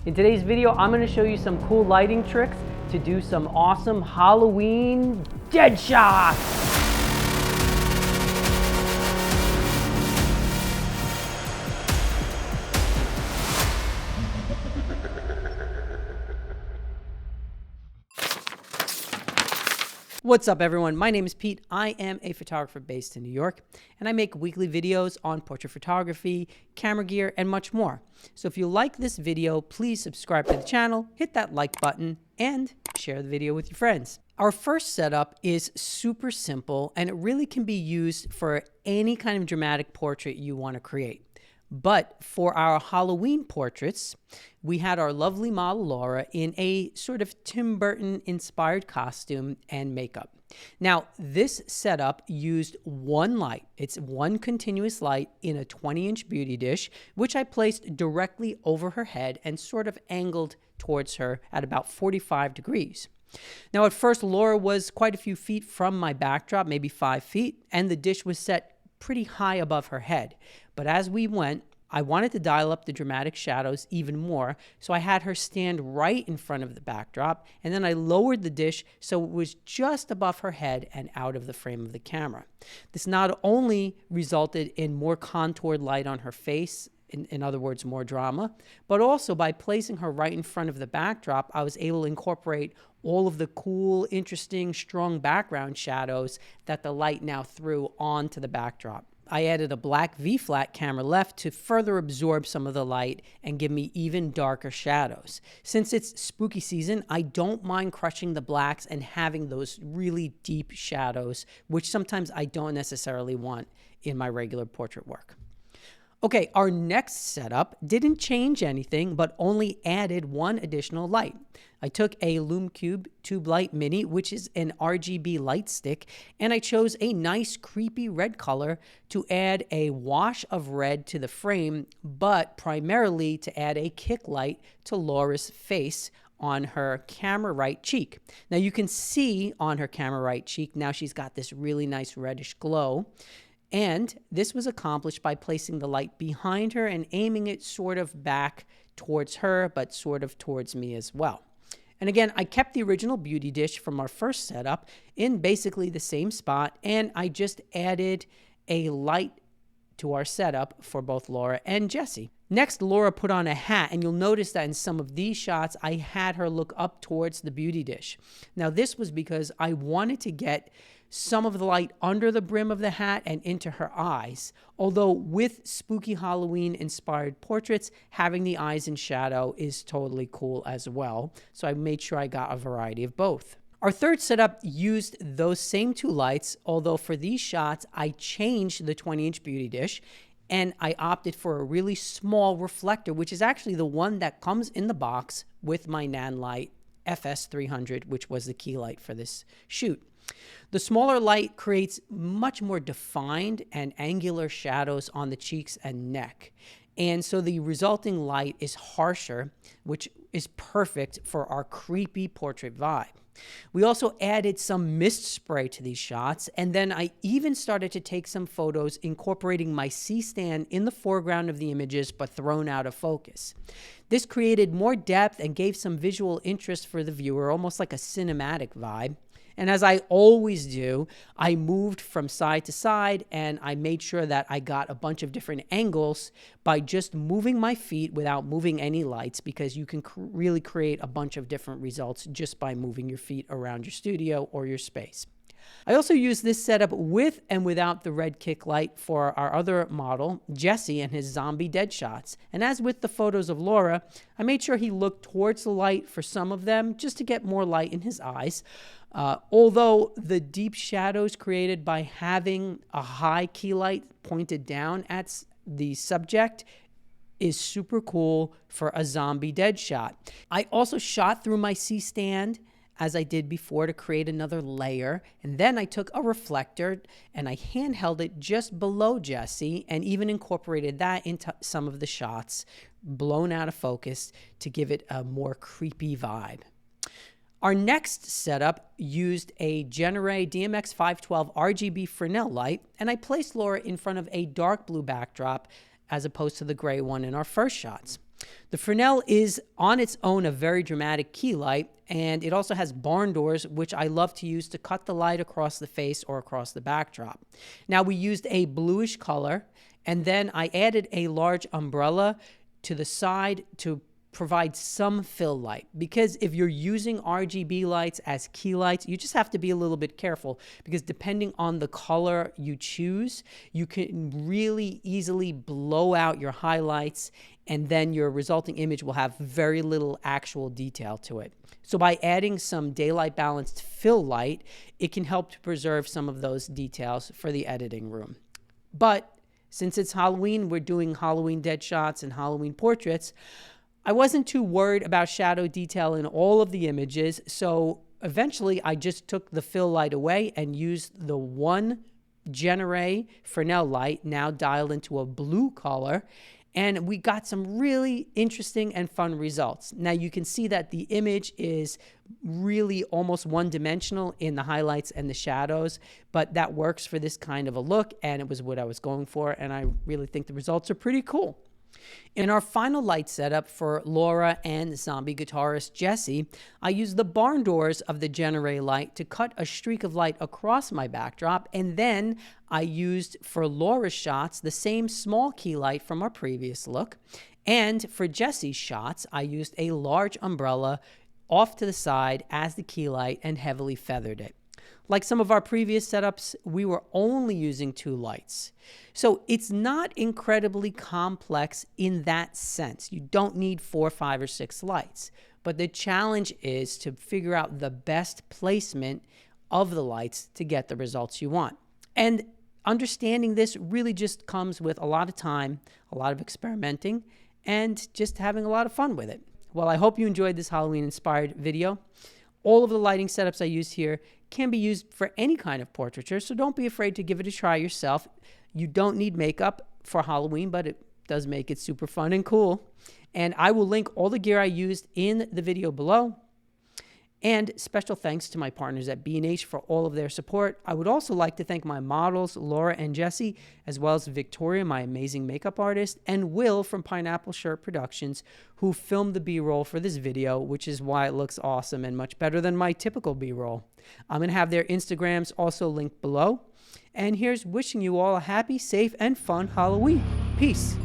In today's video, I'm going to show you some cool lighting tricks to do some awesome Halloween dead shots. What's up everyone, my name is Pete. I am a photographer based in New York and I make weekly videos on portrait photography, camera gear, and much more. So if you like this video, please subscribe to the channel, hit that like button, and share the video with your friends. Our first setup is super simple and it really can be used for any kind of dramatic portrait you want to create. But for our Halloween portraits, we had our lovely model Laura in a sort of Tim Burton inspired costume and makeup. Now, this setup used one light. It's one continuous light in a 20-inch beauty dish, which I placed directly over her head and sort of angled towards her at about 45 degrees. Now, at first, Laura was quite a few feet from my backdrop, maybe 5 feet, and the dish was set pretty high above her head. But as we went, I wanted to dial up the dramatic shadows even more, so I had her stand right in front of the backdrop, and then I lowered the dish so it was just above her head and out of the frame of the camera. This not only resulted in more contoured light on her face, in other words, more drama, but also by placing her right in front of the backdrop, I was able to incorporate all of the cool, interesting, strong background shadows that the light now threw onto the backdrop. I added a black V-flat camera left to further absorb some of the light and give me even darker shadows. Since it's spooky season, I don't mind crushing the blacks and having those really deep shadows, which sometimes I don't necessarily want in my regular portrait work. Okay, our next setup didn't change anything, but only added one additional light. I took a LumeCube Tube Light Mini, which is an RGB light stick, and I chose a nice creepy red color to add a wash of red to the frame, but primarily to add a kick light to Laura's face on her camera right cheek. Now you can see on her camera right cheek, now she's got this really nice reddish glow. And this was accomplished by placing the light behind her and aiming it sort of back towards her, but sort of towards me as well. And again, I kept the original beauty dish from our first setup in basically the same spot, and I just added a light to our setup for both Laura and Jessie. Next, Laura put on a hat, and you'll notice that in some of these shots, I had her look up towards the beauty dish. Now, this was because I wanted to get some of the light under the brim of the hat and into her eyes. Although with spooky Halloween inspired portraits, having the eyes in shadow is totally cool as well. So I made sure I got a variety of both. Our third setup used those same two lights, although for these shots, I changed the 20-inch beauty dish and I opted for a really small reflector, which is actually the one that comes in the box with my Nanlite FS300, which was the key light for this shoot. The smaller light creates much more defined and angular shadows on the cheeks and neck. And so the resulting light is harsher, which is perfect for our creepy portrait vibe. We also added some mist spray to these shots, and then I even started to take some photos incorporating my C-stand in the foreground of the images, but thrown out of focus. This created more depth and gave some visual interest for the viewer, almost like a cinematic vibe. And as I always do, I moved from side to side and I made sure that I got a bunch of different angles by just moving my feet without moving any lights, because you can really create a bunch of different results just by moving your feet around your studio or your space. I also used this setup with and without the red kick light for our other model, Jesse, and his zombie dead shots. And as with the photos of Laura, I made sure he looked towards the light for some of them just to get more light in his eyes. Although the deep shadows created by having a high key light pointed down at the subject is super cool for a zombie dead shot. I also shot through my C-stand as I did before to create another layer. And then I took a reflector and I handheld it just below Jessie and even incorporated that into some of the shots, blown out of focus to give it a more creepy vibe. Our next setup used a Genere DMX512 RGB Fresnel light, and I placed Laura in front of a dark blue backdrop as opposed to the gray one in our first shots. The Fresnel is on its own a very dramatic key light, and it also has barn doors, which I love to use to cut the light across the face or across the backdrop. Now, we used a bluish color, and then I added a large umbrella to the side to provide some fill light, because if you're using RGB lights as key lights, you just have to be a little bit careful, because depending on the color you choose, you can really easily blow out your highlights, and then your resulting image will have very little actual detail to it. So by adding some daylight balanced fill light, it can help to preserve some of those details for the editing room. But since it's Halloween, we're doing Halloween dead shots and Halloween portraits. I wasn't too worried about shadow detail in all of the images, so eventually I just took the fill light away and used the one Genere Fresnel light, now dialed into a blue color, and we got some really interesting and fun results. Now you can see that the image is really almost one-dimensional in the highlights and the shadows, but that works for this kind of a look, and it was what I was going for, and I really think the results are pretty cool. In our final light setup for Laura and zombie guitarist Jesse, I used the barn doors of the Genere light to cut a streak of light across my backdrop, and then I used for Laura's shots the same small key light from our previous look, and for Jesse's shots I used a large umbrella off to the side as the key light and heavily feathered it. Like some of our previous setups, we were only using 2 lights. So it's not incredibly complex in that sense. You don't need 4, 5, or 6 lights. But the challenge is to figure out the best placement of the lights to get the results you want. And understanding this really just comes with a lot of time, a lot of experimenting, and just having a lot of fun with it. Well, I hope you enjoyed this Halloween-inspired video. All of the lighting setups I used here can be used for any kind of portraiture, so don't be afraid to give it a try yourself. You don't need makeup for Halloween, but it does make it super fun and cool. And I will link all the gear I used in the video below. And special thanks to my partners at B&H for all of their support. I would also like to thank my models, Laura and Jesse, as well as Victoria, my amazing makeup artist, and Will from Pineapple Shirt Productions, who filmed the B-roll for this video, which is why it looks awesome and much better than my typical B-roll. I'm going to have their Instagrams also linked below. And here's wishing you all a happy, safe, and fun Halloween. Peace.